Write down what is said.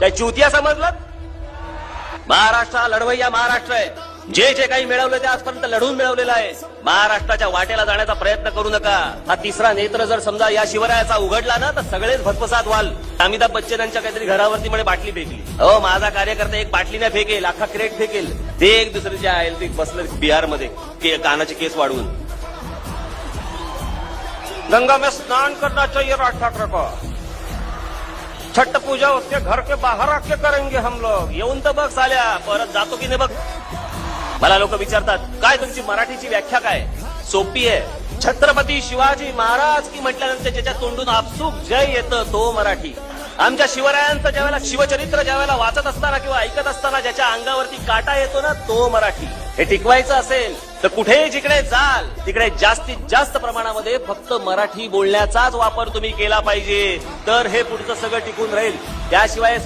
काय चुतिया समजलं? महाराष्ट्र हा लढवय्या महाराष्ट्र आहे. जे जे काही मिळवलं ते आजपर्यंत लढून मिळवलेलं आहे. महाराष्ट्राच्या वाटेला जाण्याचा प्रयत्न करू नका. हा तिसरा नेत्र जर समजा या शिवरायाचा उघडला ना तर सगळेच भस्मसात व्हाल. अमिताभ बच्चन यांच्या काहीतरी घरावरती म्हणे बाटली फेकली. हो, माझा कार्यकर्ता एक बाटली नाही फेकेल, अख्खा क्रेट फेकेल. ते एक दुसरे जे आहे ते बसलं बिहारमध्ये कानाचे केस वाढवून. गंगा में स्नान करना चाहिए राज ठाकरे को. छठ पूजा उसके घर के बाहर आके करेंगे हम लोग. येऊन तर बघ साल्या, परत जातो की नाही बघ. मला लोक विचारतात काय तुमची मराठीची व्याख्या काय? सोपी आहे. छत्रपती शिवाजी महाराज की म्हटल्यानंतर ज्याच्या तोंडून आपसूक जय येतं तो मराठी. आमच्या शिवरायांचं ज्यावेळेला शिवचरित्र ज्यावेळेला वाचत असताना किंवा ऐकत असताना ज्याच्या अंगावरती काटा येतो ना तो मराठी. हे टिकवायचं असेल तर कुठेही जिकडे जाल तिकडे जास्तीत जास्त प्रमाणामध्ये फक्त मराठी बोलण्याचाच वापर तुम्ही केला पाहिजे. तर हे पुढचं सगळं टिकून राहील. त्याशिवाय